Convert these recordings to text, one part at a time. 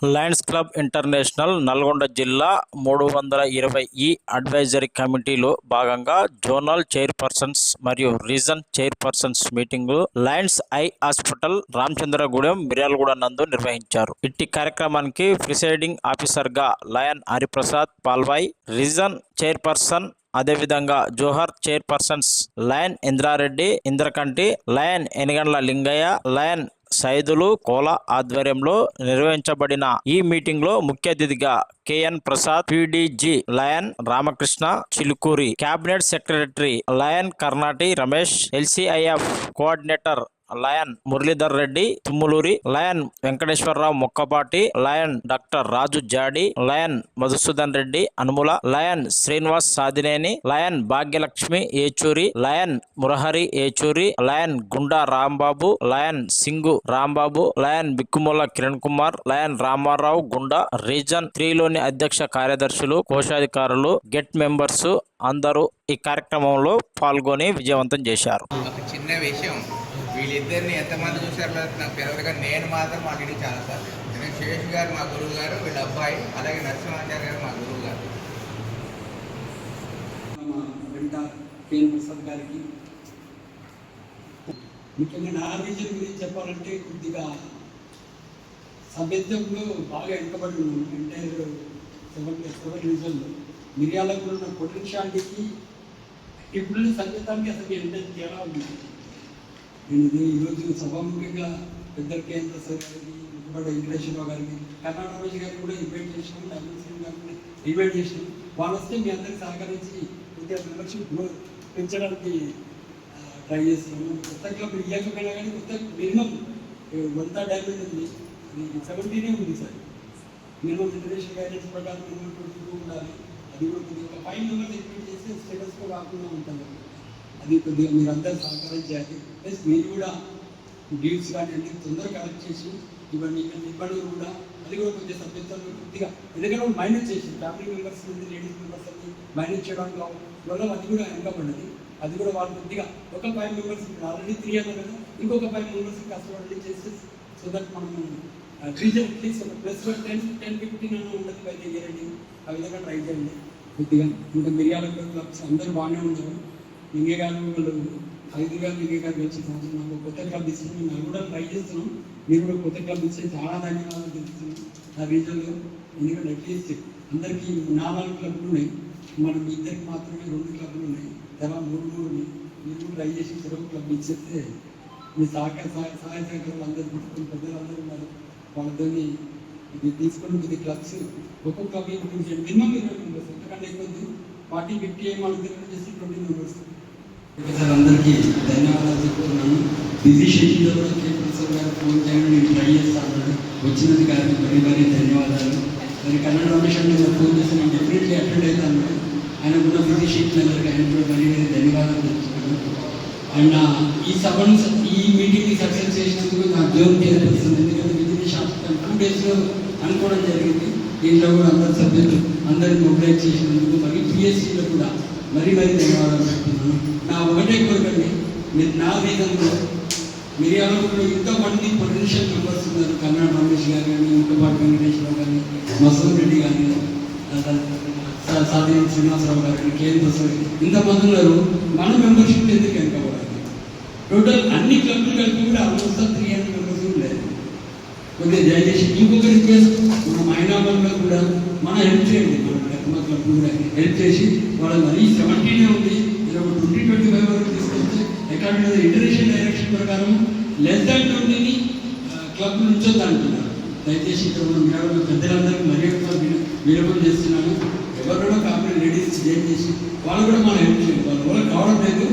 Lions club international Nalgonda జిల్లా 320 advisory కమిటీలో భాగంగా జోనల్ చైర్పర్సన్స్ మరియు region chairpersons meeting lions eye hospital Ramachandragudem Miryalaguda నందు నిర్వహించారు. ఇట్టి కార్యక్రమానికి ప్రిసైడింగ్ ఆఫీసర్ గా lion Hariprasad Palvai, region chairperson అదేవిధంగా జోహర్ chairpersons lion Indra Reddy Indrakanti, lion Enigandla Lingaiah, lion Saidulu Kola ఆధ్వర్యంలో నిర్వహించబడిన ఈ మీటింగ్ లో ముఖ్య అతిథిగా KN Prasad, PDG lion Ramakrishna Chilukuri, cabinet secretary lion Karnati Ramesh, LCIF coordinator lion Muralidhar Reddy Tummuluri, lion Venkateswara Rao Mokkapati, lion doctor Raju జాడి, lion Madhusudan Reddy Anumula, lion Srinivas Sadineni, lion Bhagyalakshmi Yechuri, lion Murahari Yechuri, lion Gunda Rambabu, lion Singu Rambabu, lion Bikkumula Kiran Kumar, lion Ramarao Gunda, region 3లోని అధ్యక్ష కార్యదర్శులు, కోశాధికారులు, గెట్ మెంబర్స్ అందరూ ఈ కార్యక్రమంలో పాల్గొని విజయవంతం చేశారు. చిన్న విషయం, వీళ్ళిద్దరిని ఎంతమంది చూసారు నాకు తెలియదు, కానీ నేను మాత్రం మా ఇంటికి చాలాసార్లు. నేను శేష్ గారు మా గురువు గారు, వీళ్ళ అబ్బాయి, అలాగే నరసింహాచార్య గారు మా గురువు గారు. ప్రసాద్ గారికి ముఖ్యంగా నా విజయం గురించి చెప్పాలంటే కొద్దిగా సభ్యత్వంలో బాగా వెనుకబడి ఉన్నాను. ఎంటైర్ 7 రీజన్లో మిర్యాలకు ఉన్న పొటెన్షియాలిటీకి ఇప్పుడు సంగీతానికి అసలు ఎంత తేడా ఉంది. నేను ఇది ఈరోజు సభాముఖంగా పెద్దల కేంద్ర సార్ గారికి, ముఖ్యపడ వెంకటేశ్వరరావు గారికి, కర్ణాటక రోజు గారికి కూడా ఇన్వైట్ చేసినాము, డబ్ల్యూసీ గారికి ఇన్వైట్ చేసినాము. వాళ్ళు వస్తే మీ అందరికి సహకరించి కొద్దిగా మెంబర్షిప్ పెంచడానికి ట్రై చేస్తున్నాము. కొత్త క్లబ్ ఇవ్వకపోయినా కానీ కొత్త మినిమం 1 డైమండ్ ఉంది, అది 17 ఉంది సార్. మినిమం ఇంటర్నేషనల్ గైడెన్స్ ప్రకారం మినిమం 22 ఉండాలి. అది కూడా కొద్దిగా 5 మెంబర్స్ ఇన్వైట్ చేస్తే స్టేటస్లో కాకుండా ఉంటాం. అది కొద్దిగా మీరు అందరూ సహకారం చేయాలి. ప్లస్ మీరు కూడా డ్యూస్ కానీ అన్ని తొందరగా కలెక్ట్ చేసి ఇవన్నీ ఇబ్బందులు కూడా అది కూడా కొద్దిగా సభ్యత్వంలో కొద్దిగా ఎందుకంటే మైనస్ చేసి ఫ్యామిలీ మెంబర్స్ నుండి లేడీస్ మెంబర్స్ అన్ని మైనస్ చేయడానికి వల్ల అది కూడా వెనకబడ్డది. అది కూడా వాళ్ళు కొద్దిగా ఒక 5 మెంబర్స్ ఆల్రెడీ 3 అన్నారు కదా, ఇంకొక 5 మెంబర్స్ కష్టపడి చేస్తే సో దట్ మనము రీజన్ అట్లీస్ట్ ఒక ప్లస్ 10-15 అన్న ఉండదు బయట ఇయరండి. ఆ విధంగా ట్రై చేయండి కొద్దిగా. ఇంకా మిర్యాల క్లబ్స్ అందరూ బాగానే ఉన్నారు. లింగే గారు వాళ్ళు 5 గారు లింగే గారు వచ్చి నాకు కొత్త క్లబ్ ఇస్తున్నాం, మేము కూడా ట్రై చేస్తున్నాం. మీరు కూడా కొత్త క్లబ్ ఇస్తే చాలా ధన్యవాదాలు తెలుస్తున్నాం ఆ రీజన్లో. ఎందుకంటే అట్లీస్ట్ అందరికీ 4 క్లబ్లు ఉన్నాయి, మనం ఇద్దరికి మాత్రమే 2 క్లబ్లు ఉన్నాయి, తర్వాత 3 ఉన్నాయి. మీరు కూడా ట్రై చేసి చెరువు క్లబ్ ఇచ్చేస్తే మీ సహాయ సహకారాలు అందరూ పెట్టుకుని పెద్దలు అందరూ ఉన్నారు, వాళ్ళతో ఇది తీసుకొని ఇది క్లబ్స్ ఒక్కొక్క క్లబ్ మినిమం 20 మెంబర్స్, ఎందుకంటే ఎక్కువ 40-50 మనకు చేసి 20 మెంబర్స్. సార్ అందరికీ ధన్యవాదాలు చెప్తున్నాను. బిజీ షెడ్యూల్లో కూడా కేసీఆర్ గారు ఫోన్ చేయండి, నేను ట్రై చేస్తాను. వచ్చినందుకు గారికి మరీ ధన్యవాదాలు. మరి కన్నడ రమేష్ నేను ఫోన్ చేసి నేను డెఫినెట్లీ అటెండ్ అవుతాను. ఆయన ఉన్న బిజీ షెడ్యూల్ అందరికీ ఆయన కూడా మరీ ధన్యవాదాలు చెప్తున్నాను. ఆయన ఈ సభను ఈ మీటింగ్ని సక్సెస్ చేసినందుకు నాకు జోన్ చేస్తుంది. ఎందుకంటే విదిన్ 2 డేస్లో అనుకోవడం జరిగింది. దీంట్లో కూడా అందరు సభ్యులు అందరినీ మొబిలైజ్ చేసినందుకు మరి పిఎస్సీలో కూడా మరీ ధన్యవాదాలు చెప్తున్నాను. నా ఒకటే కోరికండి, మీరు నా రీజన్లో మిర్యాలగూడలో ఇంతమంది పొటెన్షియల్ మెంబర్స్ ఉన్నారు. కన్నడ రమేష్ గారు కానీ, ముక్కపాటి వెంకటేశ్వరరావు కానీ, మసూద్ రెడ్డి కానీ, సాధి శ్రీనివాసరావు గారు కానీ, కేఎన్ ప్రసాద్ ఇంతమంది ఉన్నారు. మన మెంబర్షిప్ ఎందుకు వెనుకబడాలి? టోటల్ అన్ని క్లబ్లు కలిపి కూడా ఆల్మోస్ట్ 300 మెంబర్స్ లేదు. కొద్దిగా దయచేసి ఇంకొక రిక్వెస్ట్, మన మైనాబాద్లో కూడా మన హెల్ప్ చేయండి. మన క్లబ్ కూడా హెల్ప్ చేసి వాళ్ళ మరీ 17 ఉంది, 20-25 వరకు తీసుకొస్తే ఎక్కడ ఇంటర్నేషనల్ డైరెక్షన్ ప్రకారం లెస్ దాన్ 20ని క్లబ్ నుంచొద్దు అంటున్నారు. దయచేసి ఇక్కడ ఉన్న మేడం పెద్దలందరికీ మరీ విలువలు చేస్తున్నాను. ఎవరు కాకుండా లేడీస్ జాయిన్ చేసి వాళ్ళు కూడా మనం హెల్ప్ చేయండి. వాళ్ళు కావడం లేదు.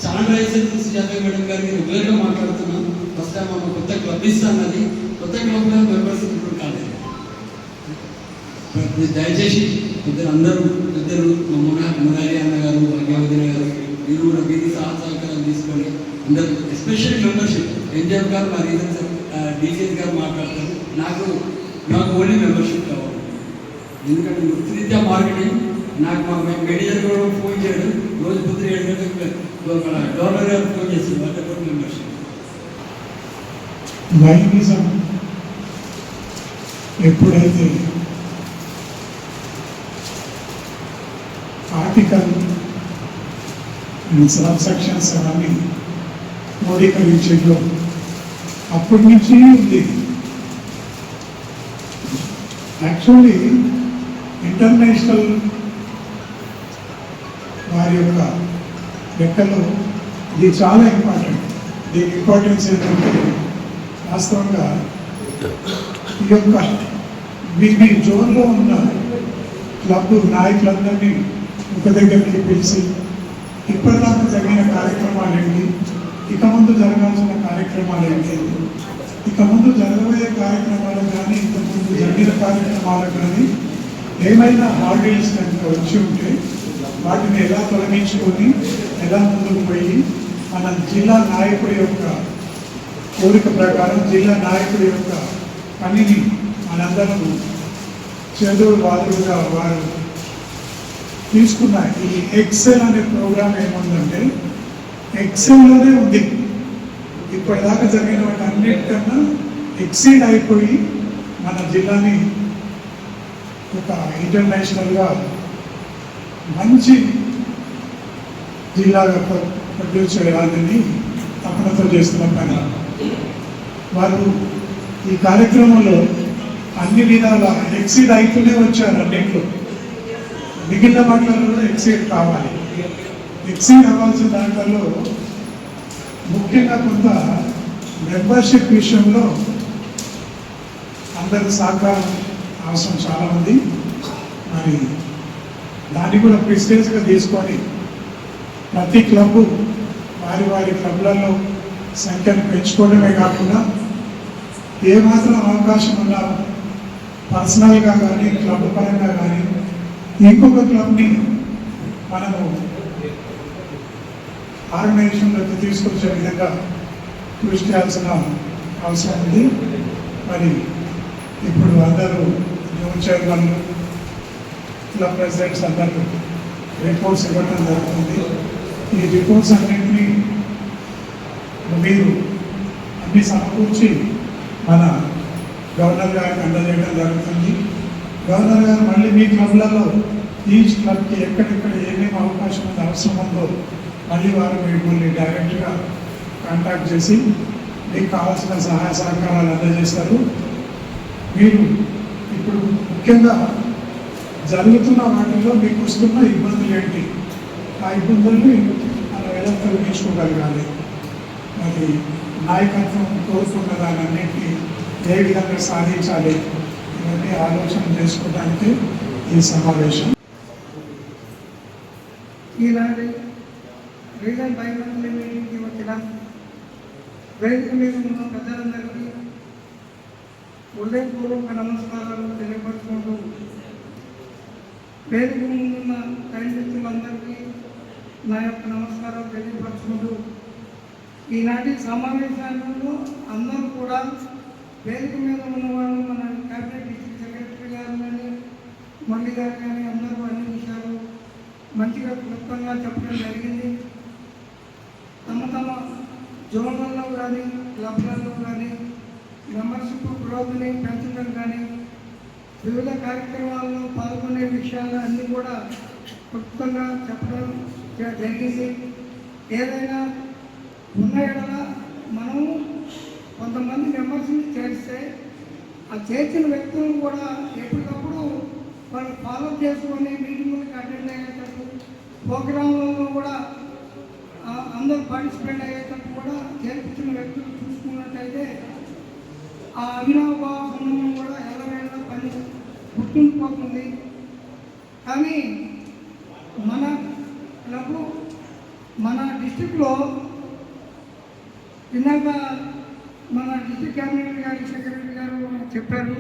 చాలా లైసెన్స్ జాతీయ మేడం గారికి రెగ్యులర్గా మాట్లాడుతున్నాం. ఫస్ట్ టైం మాకు కొత్త క్లబ్ ఇస్తానది, కొత్త క్లబ్లో మెంబర్స్ ఇప్పుడు కాలేదు. దయచేసి అందరూ పెద్దలు మురారి అన్న గారు, భాగ్యవదిన గారు, మీరు కూడా వీరి సహకారాలు తీసుకొని అందరూ ఎస్పెషల్ మెంబర్షిప్ ఎన్జిఎఫ్ గారు మా రీజన్ డీసీఎస్ గారు మాట్లాడతారు. నాకు ఓన్లీ మెంబర్షిప్ కావాలి. ఎందుకంటే వృత్తిరీత్యా మార్కెటింగ్ నాకు మా మేనేజర్ కూడా ఫోన్ చేయడం, రోజు పొద్దున 7 గంటలకు డోనర్ గారు ఫోన్ చేసి వాళ్ళ మెంబర్షిప్. ఎప్పుడైతే ఆర్టికల్ సబ్సెక్షన్స్ అవన్నీ క్రోడీకరించేలో అప్పటి నుంచి ఉంది. యాక్చువల్లీ ఇంటర్నేషనల్ వారి యొక్క లెక్కలో ఇది చాలా ఇంపార్టెంట్. దీని ఇంపార్టెన్స్ ఏంటంటే వాస్తవంగా ఈ యొక్క మీ జోన్లో ఉన్న క్లబ్ నాయకులందరినీ ఒక దగ్గరికి పిలిచి ఇప్పటిదాకా జరిగిన కార్యక్రమాలు ఏంటి, ఇక ముందు జరగాల్సిన కార్యక్రమాలు ఏంటి, ఇక ముందు జరగబోయే కార్యక్రమాలు కానీ ఇంతకుముందు జరిగిన కార్యక్రమాలకు కానీ ఏమైనా హాలిడేస్ కనుక వచ్చి ఉంటే వాటిని ఎలా తొలగించుకొని ఎలా ముందుకు పోయి మన జిల్లా నాయకుడి యొక్క కోరిక ప్రకారం జిల్లా నాయకుడి యొక్క పనిని మనందరం చేదుడు బాధలుగా వారు తీసుకున్న ఈ ఎక్సెల్ అనే ప్రోగ్రామ్ ఏముందంటే ఎక్సెల్లోనే ఉంది. ఇప్పటిదాకా జరిగిన వాటి అన్నిటికన్నా ఎక్సీడ్ అయిపోయి మన జిల్లాని ఒక ఇంటర్నేషనల్గా మంచి జిల్లాగా ప్రొడ్యూస్ చేయడాన్ని తపనతో చేస్తున్న పని. వారు ఈ కార్యక్రమంలో అన్ని విధాల ఎక్సీడ్ అవుతూనే వచ్చారు. అన్నింటిలో మిగిలిన వాటిలో కూడా ఎక్సీడ్ కావాలి. ఎక్సీడ్ అవ్వాల్సిన దాంట్లో ముఖ్యంగా కొంత మెంబర్షిప్ విషయంలో అందరి సహకారం అవసరం చాలా ఉంది. మరి దాన్ని కూడా ప్రిస్టేజ్గా తీసుకొని ప్రతి క్లబ్ వారి వారి క్లబ్లలో సంఖ్యను పెంచుకోవడమే కాకుండా ఏమాత్రం అవకాశం ఉన్నా పర్సనల్గా కానీ క్లబ్ పరంగా కానీ ఇంకొక క్లబ్ని మనము ఆర్గనైజేషన్లోకి తీసుకొచ్చే విధంగా కృషి చేయాల్సిన అవసరం ఉంది. మరి ఇప్పుడు అందరూ న్యూ చైర్మన్లు క్లబ్ ప్రెసిడెంట్స్ అందరూ రిపోర్ట్స్ ఇవ్వడం జరుగుతుంది. ఈ రిపోర్ట్స్ అన్నింటినీ మీరు అన్ని సమకూర్చి మన గవర్నర్ గారికి అందజేయడం జరుగుతుంది. గవర్నర్ గారు మళ్ళీ మీ క్లబ్లలో ఈచ్ క్లబ్కి ఎక్కడెక్కడ ఏమేమి అవకాశం ఉంది అవసరం ఉందో మళ్ళీ వారు మిమ్మల్ని డైరెక్ట్గా కాంటాక్ట్ చేసి మీకు కావాల్సిన సహాయ సహకారాలు అందజేస్తారు. మీరు ఇప్పుడు ముఖ్యంగా జరుగుతున్న వాటిలో మీకు వస్తున్న ఇబ్బందులు ఏంటి, ఆ ఇబ్బందుల్ని మనం ఎలా తొలగించుకోగలగాలి, మరి నాయకత్వం కోరుకున్న దానన్నింటినీ ఏ విధంగా సాధించాలి, ఇవన్నీ ఆలోచన చేసుకోవడానికి ఈ సమావేశం. ఈనాడు రీజన్ బైమంత్లీ మీటింగ్కి వచ్చిన వేదిక మీద ఉన్న ప్రజలందరికీ హృదయపూర్వక నమస్కారాలు తెలియపరుచుకుంటూ వేదిక ముందున్న సైంటిస్టులందరికీ నా యొక్క నమస్కారాలు తెలియపరుచుకుంటూ ఈనాటి సమావేశాలలో అందరూ కూడా వేదిక మీద ఉన్నవాళ్ళు మన క్యాబినెట్ డిస్ట్రిక్ట్ సెక్రటరీ గారు కానీ మురళి గారు కానీ అందరూ అన్ని విషయాలు మంచిగా క్లుప్తంగా చెప్పడం జరిగింది. తమ తమ జోన్లలో కానీ క్లబ్లలో కానీ మెంబర్షిప్ గ్రోత్ని పెంచడం కానీ వివిధ కార్యక్రమాల్లో పాల్గొనే విషయాలు అన్నీ కూడా క్లుప్తంగా చెప్పడం జరిగింది. ఏదైనా ఉన్న ఎడల మనము కొంతమంది మెంబర్స్ని చేస్తే ఆ చేర్చిన వ్యక్తులను కూడా ఎప్పటికప్పుడు వాళ్ళు ఫాలో చేసుకొని మీటింగ్లకు అటెండ్ అయ్యేటట్టు ప్రోగ్రాంలలో కూడా అందరూ పార్టిసిపేట్ అయ్యేటట్టు కూడా చేర్పించిన వ్యక్తులు చూసుకున్నట్టయితే ఆ అవినాభావ సంబంధం కూడా ఎల్లవేళ పని గుర్తుండిపోతుంది. కానీ మన క్లబ్ మన డిస్టిక్లో ఇందాక మన డిస్టిక్ క్యాబినెట్ గారి సెక్రటరీ గారు చెప్పారు,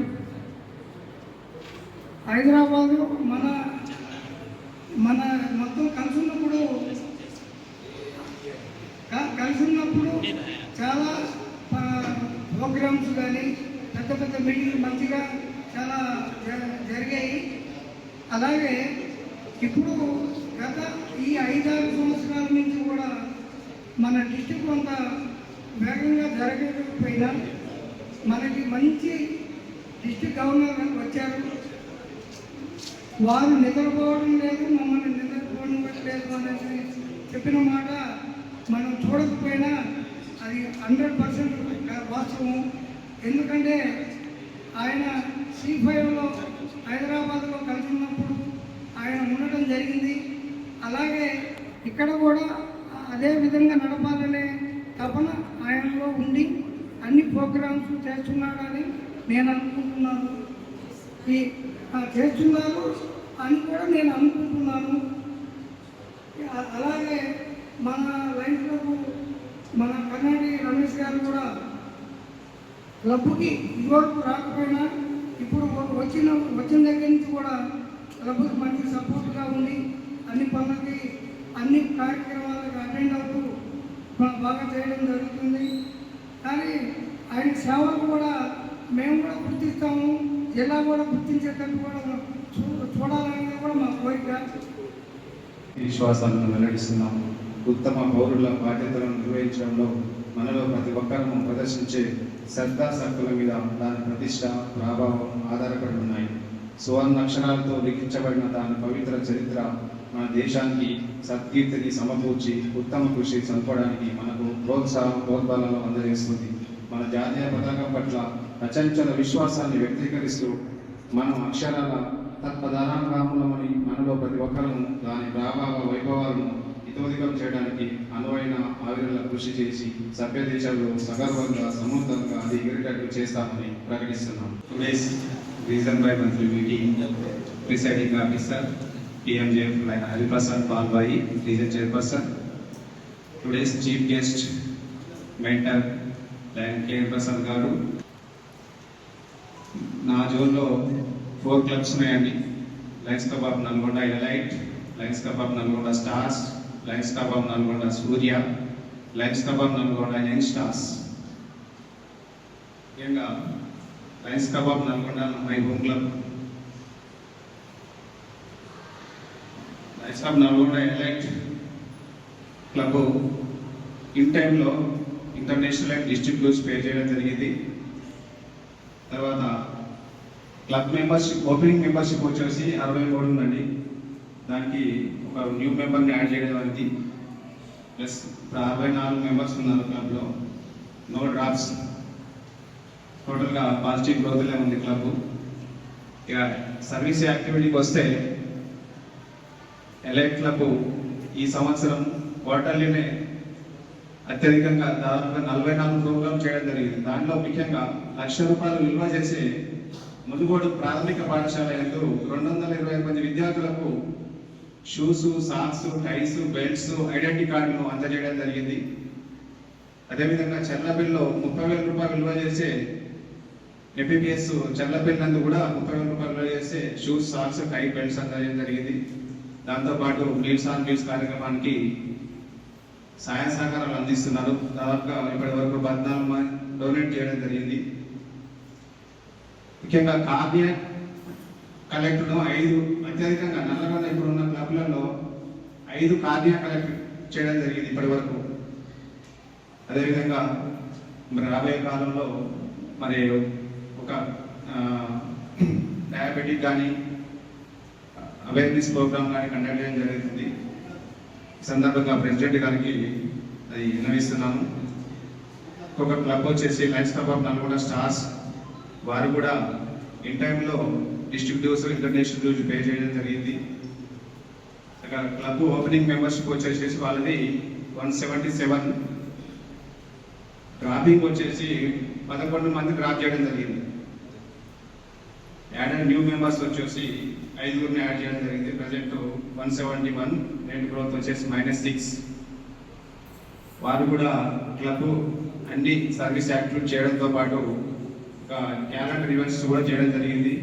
హైదరాబాదు మన మొత్తం కలిసి ఉన్నప్పుడు చాలా ప్రోగ్రామ్స్ కానీ పెద్ద పెద్ద మీటింగ్లు మంచిగా చాలా జరిగాయి. అలాగే ఇప్పుడు గత ఈ 5-6 సంవత్సరాల నుంచి కూడా మన డిస్టిక్ కొంత వేగంగా జరగకపోయినా మనకి మంచి డిస్ట్రిక్ట్ గవర్నర్ గారు వచ్చారు. వారు నిద్రపోవడం లేదు, మమ్మల్ని నిద్రపోవడం అనేది చెప్పిన మాట మనం చూడకపోయినా అది 100% వాస్తవం. ఎందుకంటే ఆయన C5లో హైదరాబాద్లో కలిసి ఉన్నప్పుడు ఆయన ఉండటం జరిగింది. అలాగే ఇక్కడ కూడా అదే విధంగా నడపాలనే తపన ఆయనలో ఉండి అన్ని ప్రోగ్రామ్స్ చేస్తున్నాడని నేను అనుకుంటున్నాను. చేస్తున్నారు అని కూడా నేను అనుకుంటున్నాను. అలాగే మన లైఫ్లకు మన కర్ణాటి రమేష్ గారు కూడా క్లబ్కి ఇదివరకు రాకపోయినా ఇప్పుడు వచ్చిన దగ్గర నుంచి కూడా క్లబ్కి మంచి సపోర్ట్గా ఉండి అన్ని పనులకి అన్ని కార్యక్రమాలకు అటెండ్ అవుతూ బాగా చేయడం జరుగుతుంది. కానీ ఆయన సేవలు కూడా మేము కూడా గుర్తిస్తాము, జిల్లా కూడా గుర్తించేటట్టు కూడా చూడాలనేది కూడా మా కోరిక. విశ్వాసాలను వెల్లడిస్తున్నాము. ఉత్తమ పౌరుల బాధ్యతలను నిర్వహించడంలో మనలో ప్రతి ఒక్కరూ ప్రదర్శించే శ్రద్ధాశక్తుల మీద దాని ప్రతిష్ట, ప్రభావం ఆధారపడి ఉన్నాయి. సువర్ణ అక్షరాలతో లిఖించబడిన దాని పవిత్ర చరిత్ర మన దేశానికి సత్కీర్తిని సమకూర్చి ఉత్తమ కృషి చంపడానికి మనకు ప్రోత్సాహాలను అందజేస్తుంది. మన జాతీయ పతాకం పట్ల అచంచల విశ్వాసాన్ని వ్యక్తీకరిస్తూ మనం అక్షరాల తత్పదానాంగాములమని మనలో ప్రతి ఒక్కరూ దాని ప్రభావ వైభవాలను ఇతోధికం చేయడానికి అనువైన ఆవిరల కృషి చేసి సభ్య దేశాల్లో సగర్వంగా సముద్రంగా అది ఎగిరేటట్టు చేస్తామని ప్రకటిస్తున్నాం. Today's Reason by Monthly meeting, presiding officer PMJF Hariprasad Palwai, Region Chairperson. Today's chief guest, mentor Lion K. Prasad Garu. నా జోన్లో 4 క్లబ్స్ ఉన్నాయండి. Lions club of Nalgonda elite, lions club of Nalgonda stars, lions club of Nalgonda Surya, lions club of Nalgonda young stars. ముఖ్యంగా lions club of Nalgonda my home club, lions club Nalgonda elite club in టైంలో international and district dues pay చేయడం జరిగింది. తర్వాత club membership, opening membership వచ్చేసి 63 ఉందండి. దానికి ఒక new మెంబర్ని add చేయడం అనేది ప్లస్ 64 మెంబర్స్ ఉన్నారు క్లబ్లో. నో డ్రాప్స్, టోటల్గా పాజిటివ్ గ్రోత్లే ఉంది క్లబ్. ఇక సర్వీస్ యాక్టివిటీకి వస్తే ఎలైట్ క్లబ్ ఈ సంవత్సరం క్వార్టర్లీనే అత్యధికంగా దాదాపుగా 44 ప్రోగ్రామ్ చేయడం జరిగింది. దాంట్లో ముఖ్యంగా ₹1,00,000 విలువ చేసే మునుగోడు ప్రాథమిక పాఠశాల యందు 220 మంది విద్యార్థులకు షూస్, సాక్స్, టైస్, బెల్ట్స్, ఐడెంటిటీ కార్డును అందజేయడం జరిగింది. అదేవిధంగా చల్లపల్లిలో ₹30,000 విలువ చేసే MBBS చల్లపల్లి నందు కూడా ₹30,000 విలువ చేసే షూస్, సాక్స్, టై, బెల్ట్స్ అందజేయడం జరిగింది. దాంతోపాటు మీల్స్ ఆన్ వీల్స్ కార్యక్రమానికి సహాయ సహకారాలు అందిస్తున్నారు. దాదాపుగా ఇప్పటి వరకు 14 మంది డొనేట్ చేయడం జరిగింది. ముఖ్యంగా కార్డియాక్ కలెక్టర్ను 5 అత్యధికంగా నల్లగొండ ఇప్పుడున్న క్లబ్లలో 5 కార్డియాక్ కలెక్టర్ చేయడం జరిగింది ఇప్పటి వరకు. అదేవిధంగా మరి రాబోయే కాలంలో మరి ఒక డయాబెటిక్ కానీ అవేర్నెస్ ప్రోగ్రామ్ కానీ కండక్ట్ చేయడం జరుగుతుంది. ఈ సందర్భంగా ప్రెసిడెంట్ గారికి అది విన్నవిస్తున్నాము. ఒక క్లబ్ వచ్చేసి Lions club of Nalgonda stars, వారు కూడా ఇన్ టైంలో district dues, international dues pay చేయడం జరిగింది. క్లబ్ ఓపెనింగ్ మెంబర్షిప్ వచ్చేసి వాళ్ళది 177, డ్రాపింగ్ వచ్చేసి 11 మంది డ్రాప్ చేయడం జరిగింది. యాడ్ న్యూ మెంబర్స్ వచ్చేసి 5గురిని యాడ్ చేయడం జరిగింది. ప్రజెంట్ 171, నెట్ గ్రోత్ వచ్చేసి -6. వారు కూడా క్లబ్ అన్ని సర్వీస్ యాక్టివిటీ చేయడంతో పాటు ఒక క్యాలెండర్ ఈవెంట్స్ కూడా చేయడం జరిగింది.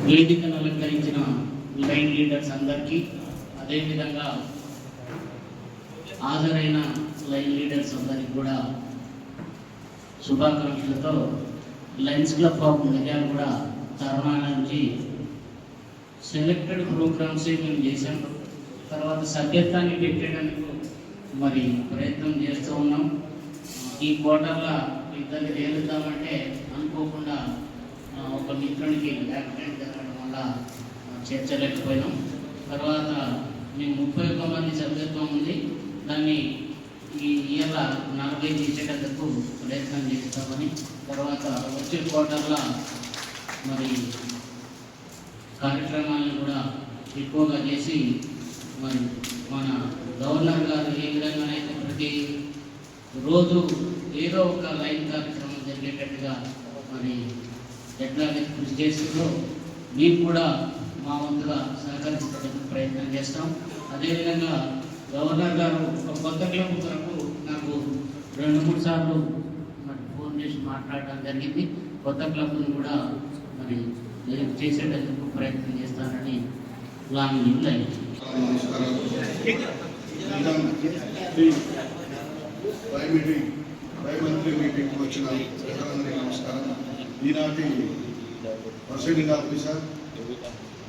వేదికను అలంకరించిన లైన్ లీడర్స్ అందరికీ, అదేవిధంగా హాజరైన లైన్ లీడర్స్ అందరికీ కూడా శుభాకాంక్షలతో లయన్స్ క్లబ్ ఆఫ్ మిర్యాల కూడా తరుణాల నుంచి సెలెక్టెడ్ ప్రోగ్రామ్స్ మేము చేసాం. తర్వాత సభ్యత్వాన్ని పెట్టేందుకు మరి ప్రయత్నం చేస్తూ ఉన్నాం. ఈ క్వార్టర్లో ఇద్దరికి తేలుద్దామంటే అనుకోకుండా ఒక మిత్రునికి యాక్సిడెంట్ జరగడం వల్ల చేర్చలేకపోయినాం. తర్వాత మేము 31 మంది సభ్యత్వం ఉంది, దాన్ని ఈ ఇయర్ల 40 తీసేటందుకు ప్రయత్నం చేస్తామని, తర్వాత వచ్చే క్వార్టర్లో మరి కార్యక్రమాలను కూడా ఎక్కువగా చేసి మరి మన గవర్నర్ గారు ఏ విధంగానైతే ప్రతి రోజు ఏదో ఒక లైన్ కార్యక్రమం జరిగేటట్టుగా మరి ఎట్లా కృషి చేస్తుందో మేము కూడా మా వంతుగా సహకరించడానికి ప్రయత్నం చేస్తాం. అదేవిధంగా గవర్నర్ గారు ఒక కొత్త క్లబ్ కొరకు నాకు 2-3 సార్లు మరి ఫోన్ చేసి మాట్లాడడం జరిగింది. కొత్త క్లబ్ను కూడా మరి చేసేటందుకు ప్రయత్నం చేస్తానని ప్లాన్ అయింది. మీటింగ్ వచ్చిన ప్రజలందరికీ నమస్కారం. ఈనాటి ప్రెసిడెంట్ ఆఫీసర్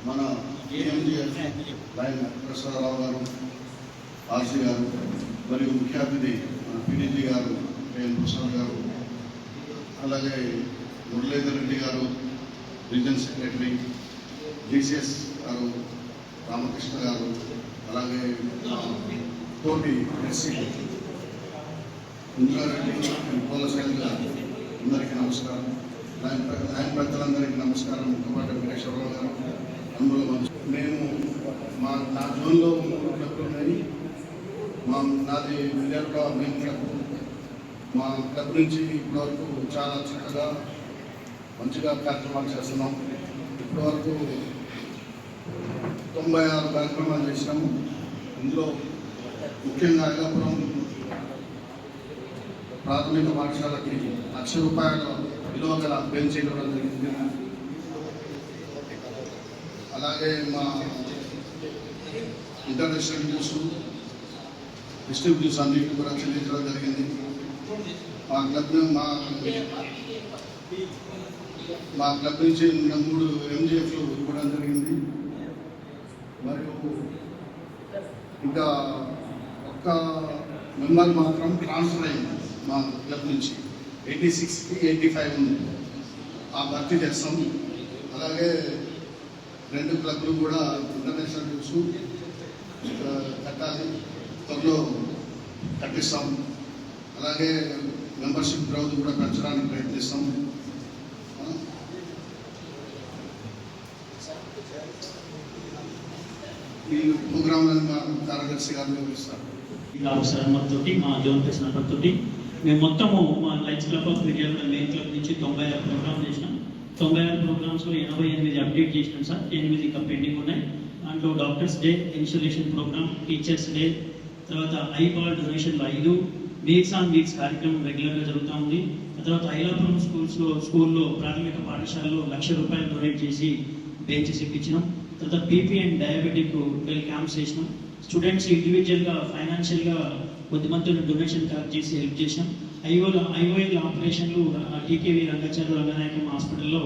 మన టీఎంజీఎఫ్ లైన్ ప్రసాదరావు గారు, ఆర్సీ గారు, మరియు ముఖ్య అతిథి మన పిడిజీ గారు కేఎన్ ప్రసాద్ గారు, అలాగే మురళీధర్ రెడ్డి గారు రీజన్ సెక్రటరీ, డిసిఎస్ గారు రామకృష్ణ గారు, అలాగే తోటి ఎస్సీ ఇంద్రారెడ్డి, పోలశైలి గారు, అందరికీ నమస్కారం. ఆయన పెద్దలందరికీ నమస్కారం. కపాట వెంకటేశ్వరరావు గారు, అందులో మేము నా జోన్లో 3 క్లబ్లు ఉన్నాయి. నాది విజయవాడ మెయిన్ క్లబ్. మా క్లబ్ నుంచి ఇప్పటివరకు చాలా చక్కగా మంచిగా కార్యక్రమాలు చేస్తున్నాం. ఇప్పటివరకు 96 కార్యక్రమాలు చేసినాము. ఇందులో ముఖ్యంగా ఐలాపురం ప్రాథమిక పాఠశాలకి ₹1,00,000 విలువ గల బెంచ్ ఇవ్వడం జరిగింది. అలాగే మా ఇంటర్నేషనల్ డ్యూస్, డిస్ట్రిక్ట్ డ్యూస్ అన్నింటినీ కూడా చెల్లించడం జరిగింది. మా క్లబ్ నుంచి 3 ఎంజిఎఫ్లు ఇవ్వడం జరిగింది. మరియు ఇంకా ఒక్క మెంబర్ మాత్రం ట్రాన్స్ఫర్ అయింది మా క్లబ్ నుంచి. 86కి 85 ఉంది, ఆ భర్తీ చేస్తాం. అలాగే 2 క్లబ్లు కూడా ఇంటర్నేషనల్ డ్యూస్ కట్టాలి, త్వరలో కట్టిస్తాం. అలాగే మెంబర్షిప్ గ్రోత్ కూడా పెంచడానికి ప్రయత్నిస్తాం. ఈ ప్రోగ్రాంలను మా కార్యదర్శి గారు నిర్వహిస్తారు. అవసరంతోటి మా జోన్ ప్రెసిడెంట్ తోటి మేము మొత్తము మా lines club of Miryalaguda main club నుంచి 96 ప్రోగ్రామ్ చేసినాం. 96 ప్రోగ్రామ్స్లో 88 అప్డేట్ చేసినాం సార్. 8 ఇంకా పెండింగ్ ఉన్నాయి. దాంట్లో doctors day, installation program, teachers day, తర్వాత ఐబాల్ డొనేషన్లు 5, వీక్స్ ఆన్ వీక్స్ కార్యక్రమం రెగ్యులర్గా జరుగుతూ ఉంది. తర్వాత ఐలాపురం స్కూల్లో ప్రాథమిక పాఠశాలలో ₹1,00,000 డొనేట్ చేసి బెంచెస్ ఇప్పించినాం. తర్వాత పీపీ అండ్ డయాబెటిక్ 12 క్యాంప్స్ చేసినాం. స్టూడెంట్స్ ఇండివిజువల్గా ఫైనాన్షియల్గా కొద్దిమంది డొనేషన్ కలెక్ట్ చేసి హెల్ప్ చేసినాం. ఐఓఎల్ ఆపరేషన్లు టీకేవి రంగనాయకం హాస్పిటల్లో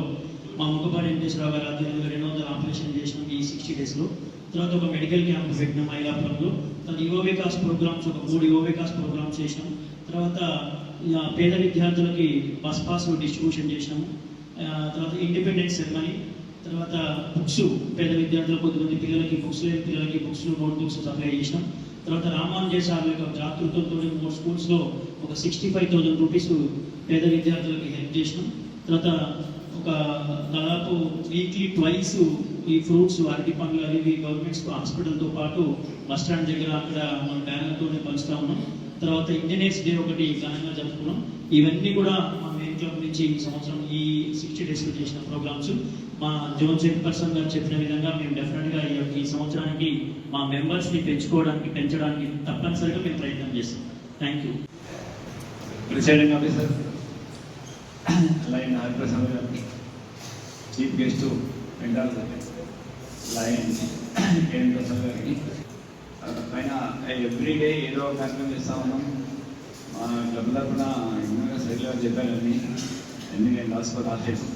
మా ముఖపాటి వెంకటేశ్వరరావు గారు ఆధ్వర్యంలో 200 ఆపరేషన్ చేసినాం ఈ 60 డేస్లో. తర్వాత ఒక మెడికల్ క్యాంప్ పెట్టినాం ఐలాపురంలో. తర్వాత యువ వికాస్ ప్రోగ్రామ్స్ ఒక 3 యువ వికాస్ ప్రోగ్రామ్స్ చేసినాం. తర్వాత పేద విద్యార్థులకి బస్ పాస్ డిస్ట్రిబ్యూషన్ చేసినాము. తర్వాత ఇండిపెండెన్స్ సెరమనీ, తర్వాత బుక్స్ పేద విద్యార్థులు కొద్దిమంది పిల్లలకి బుక్స్ లేని పిల్లలకి బుక్స్, నోట్ బుక్స్ సప్లై చేసినాం. తర్వాత రామానుజయ సార్ యొక్క జాతృత్వంతో 3 స్కూల్స్లో ఒక ₹65,000 పేద విద్యార్థులకి హెల్ప్ చేసినాం. తర్వాత ఒక దాదాపు వీక్లీ ట్వైస్ ఈ ఫ్రూట్స్, అరటి పండ్లు అవి గవర్నమెంట్ హాస్పిటల్తో పాటు బస్ స్టాండ్ దగ్గర అక్కడ మన బ్యానర్తోనే పంచుతా ఉన్నాం. తర్వాత ఇంజనీర్స్ డే ఒకటి ఘనంగా జరుపుకున్నాం. ఇవన్నీ కూడా మా మెయిన్ క్లబ్ నుంచి ఈ సంవత్సరం ఈ 60 డేస్లో చేసిన ప్రోగ్రామ్స్. మా జోన్ చైర్పర్సన్ గారు చెప్పిన విధంగా మేము డెఫినెట్గా ఈ సంవత్సరానికి మా మెంబర్స్ని పెంచడానికి తప్పనిసరిగా మేము ప్రయత్నం చేస్తాం. Thank you. Presiding officer lion Hariprasad గారు, చీఫ్ గెస్ట్ వెంటాల లైన్ కేఎన్ ప్రసాద్ గారికి పైన ఎవ్రీడే ఏదో కార్యక్రమం చేస్తూ ఉన్నాం. మా క్లబ్ తరఫున ఇంకా సైడ్ గారు చెప్పారని అన్నీ నేను రాలేదు.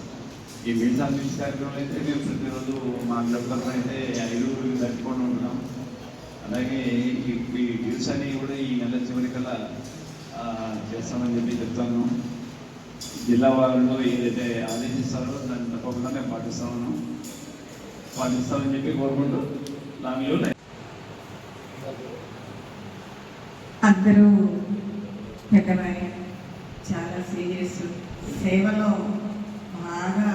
ఈ మీల్స్ ఆన్ వీల్స్ కార్యక్రమం అయితే మేము ప్రతిరోజు మా క్లబ్ తరఫున అయితే 5 తట్టుకొని ఉంటున్నాం. అలాగే ఈ డ్యూస్ అన్ని కూడా ఈ నెల చివరికల్లా చేస్తామని చెప్పి చెప్తాను. జిల్లా వాళ్ళు ఏదైతే ఆదేశిస్తారో దాన్ని తప్పకుండా మేము పాటిస్తామని చెప్పి కోరుకుంటూ దానిలో అందరూ పెద్దవారి చాలా సీరియస్ సేవలో బాగా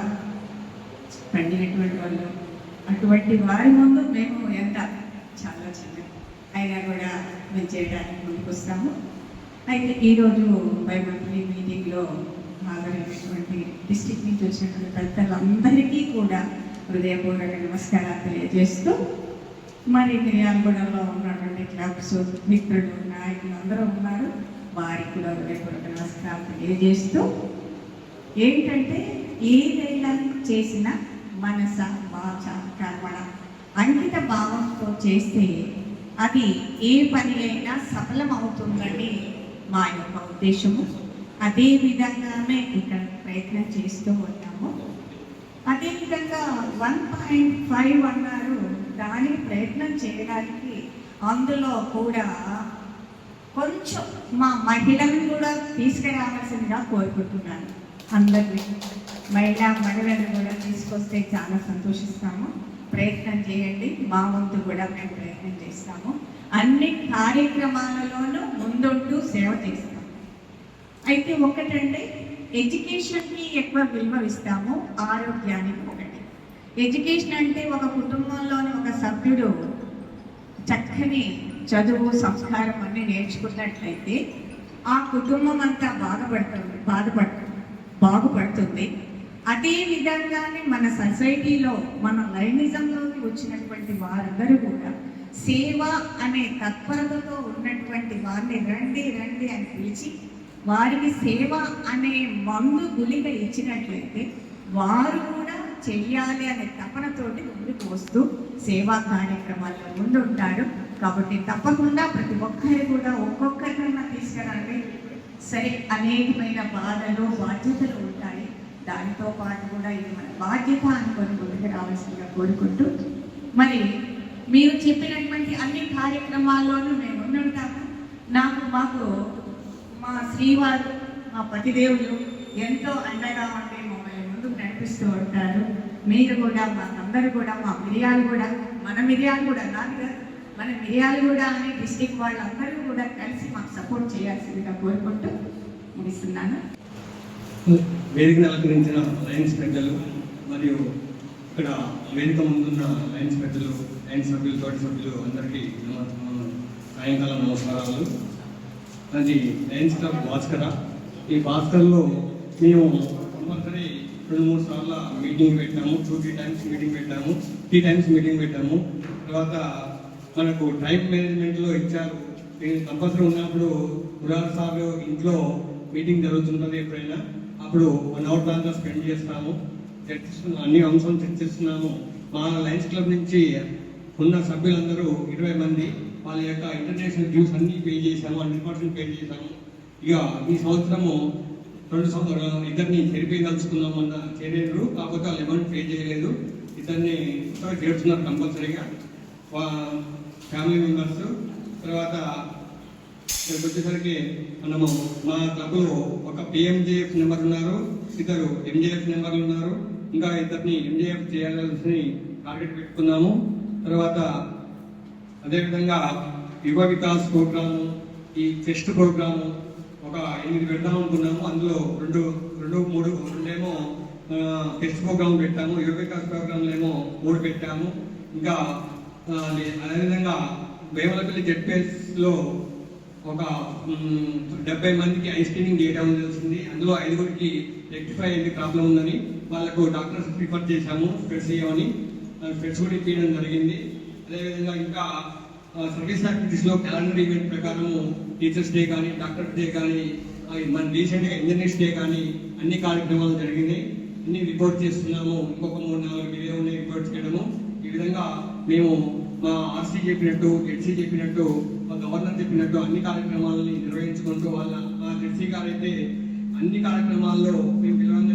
పండినటువంటి వాళ్ళు, అటువంటి వారి ముందు మేము ఎంత చాలా చిన్న అయినా కూడా మేము చేయడానికి ముందుకు వస్తాము. అయితే ఈరోజు బై మంత్లీ మీటింగ్లో హాజరైనటువంటి డిస్టిక్ నుంచి వచ్చినటువంటి పెద్దలందరికీ కూడా హృదయపూర్వక నమస్కారాలు తెలియజేస్తూ, మరి మిర్యాలగూడలో ఉన్నటువంటి క్లబ్స్ మిత్రులు నాయకులు అందరూ ఉన్నారు, వారికి కూడా హృదయపూర్వక నమస్కారాలు తెలియజేస్తూ, ఏంటంటే ఏదైనా చేసిన మనస వాచ కర్మణ అంకిత భావంతో చేస్తే అది ఏ పని అయినా సఫలం అవుతుందని మా యొక్క ఉద్దేశము. అదే విధంగానే ఇక్కడ ప్రయత్నం చేస్తూ ఉన్నాము. అదేవిధంగా 1.5 అన్నారు, దానికి ప్రయత్నం చేయడానికి అందులో కూడా కొంచెం మా మహిళలను కూడా తీసుకురావాల్సిందిగా కోరుకుంటున్నాను. అందరినీ మహిళలను కూడా తీసుకొస్తే చాలా సంతోషిస్తాము. ప్రయత్నం చేయండి, మా వంతు కూడా మేము ప్రయత్నం చేస్తాము. అన్ని కార్యక్రమాలలోనూ ముందుంటూ సేవ చేస్తాము. అయితే ఒకటంటే ఎడ్యుకేషన్కి ఎక్కువ విలువ ఇస్తాము, ఆరోగ్యానికి ఒకటి. ఎడ్యుకేషన్ అంటే ఒక కుటుంబంలోని ఒక సభ్యుడు చక్కని చదువు సంస్కారం అన్నీ నేర్చుకున్నట్లయితే ఆ కుటుంబం అంతా బాగుపడుతుంది. అదే విధంగానే మన సొసైటీలో మన లైనిజంలోకి వచ్చినటువంటి వారందరూ కూడా సేవ అనే తత్పరతతో ఉన్నటువంటి వారిని రండి రండి అని పిలిచి వారికి సేవ అనే మందు గుళిక ఇచ్చినట్లయితే వారు కూడా చెయ్యాలి అనే తపనతోటి ముందుకు వస్తూ సేవా కార్యక్రమాల్లో ముందుంటారు. కాబట్టి తప్పకుండా ప్రతి ఒక్కరు కూడా ఒక్కొక్కరికైనా తీసుకురండి. సరే, అనేకమైన బాధలు బాధ్యతలు ఉంటాయి, దానితో పాటు కూడా ఇది మన బాధ్యత అనుకొని ముందుకు రావాల్సిందిగా కోరుకుంటూ, మరి మీరు చెప్పినటువంటి అన్ని కార్యక్రమాల్లోనూ మేము ముందుంటాము. మాకు మా శ్రీవారు, మా పతిదేవులు ఎంతో అండగా ఉండి మమ్మల్ని ముందుకు నడిపిస్తూ ఉంటారు. మీరు కూడా మాకందరూ కూడా మన మిర్యాలు కూడా అనే డిస్టిక్ వాళ్ళందరూ కూడా కలిసి మాకు సపోర్ట్ చేయాల్సిందిగా కోరుకుంటూ ముగిస్తున్నాను. వేదికను అలంకరించిన లయన్స్ పెద్దలు మరియు ఇక్కడ వేదిక ముందున్న లయన్స్ పెద్దలు, లయన్స్ సభ్యులు, తోటి సభ్యులు అందరికీ సాయంకాలం నమస్కారాలు. అది లయన్స్ క్లబ్ భాస్కర. ఈ భాస్కర్లో మేము కంపల్సరీ 2-3 సార్లు మీటింగ్ పెట్టాము. 2-3 టైమ్స్ మీటింగ్ పెట్టాము, 3 టైమ్స్ మీటింగ్ పెట్టాము. తర్వాత మనకు టైం మేనేజ్మెంట్లో ఇచ్చారు. నేను కంపల్సరీ ఉన్నప్పుడు మురార్ సార్ ఇంట్లో మీటింగ్ జరుగుతుంటుంది. ఎప్పుడైనా అప్పుడు 1 అవర్ దాంట్లో స్పెండ్ చేస్తాము, అన్ని అంశాలు చర్చిస్తున్నాము. మా లయన్స్ క్లబ్ నుంచి ఉన్న సభ్యులందరూ 20 మంది వాళ్ళ యొక్క ఇంటర్నేషనల్ డ్యూస్ అన్ని పే చేశాము, 100% పే చేశాము. ఇక ఈ సంవత్సరము 2 సంవత్సరాలు ఇద్దరిని చేర్పించదలుచుకున్నామన్న చేయలేరు, కాకపోతే వాళ్ళు అమౌంట్ పే చేయలేదు. ఇద్దరిని చేరుతున్నారు కంపల్సరీగా ఫ్యామిలీ మెంబర్స్. తర్వాత ఇక్కడికి వచ్చేసరికి మనము మా క్లబ్లో ఒక పిఎంజేఎఫ్ నెంబర్ ఉన్నారు, 2 ఎంజేఎఫ్ నెంబర్లు ఉన్నారు. ఇంకా ఇద్దరిని ఎంజేఎఫ్ చేయాల్సి టార్గెట్ పెట్టుకున్నాము. తర్వాత అదేవిధంగా యువ వికాస్ ప్రోగ్రాము, ఈ ఫెస్ట్ ప్రోగ్రాము ఒక 8 పెడదాం అనుకున్నాము. అందులో 2 ఏమో ఫెస్ట్ ప్రోగ్రామ్ పెట్టాము, యువ వికాస్ ప్రోగ్రాంలు ఏమో 3 పెట్టాము. ఇంకా అదేవిధంగా వేమలపల్లి జెడ్పీఎస్లో ఒక 70 మందికి ఐస్ క్లీనింగ్ చేయడం తెలిసింది. అందులో 5గురికి రెక్టిఫై అయింది, ప్రాబ్లం ఉందని వాళ్ళకు డాక్టర్స్ ప్రిఫర్ చేశాము స్పెట్స్ ఇవ్వని, స్పెట్స్ కూడా ఇప్పించడం జరిగింది. అదేవిధంగా ఇంకా సర్వీస్ యాక్టివిటీస్లో క్యాలెండర్ ఈవెంట్ ప్రకారము టీచర్స్ డే కానీ, డాక్టర్స్ డే కానీ, మన రీసెంట్గా ఇంజనీర్స్ డే కానీ అన్ని కార్యక్రమాలు జరిగినాయి. అన్ని రిపోర్ట్ చేస్తున్నాము. ఇంకొక 3-4 ఇవే ఉన్నాయి రిపోర్ట్ చేయడము. ఈ విధంగా మేము మా ఆర్సీ చెప్పినట్టు, హెడ్సీ చెప్పినట్టు, మా గవర్నర్ చెప్పినట్టు అన్ని కార్యక్రమాలని నిర్వహించుకుంటూ మా హెడ్సీ గారు అయితే అన్ని కార్యక్రమాల్లో మేము పిలవంగా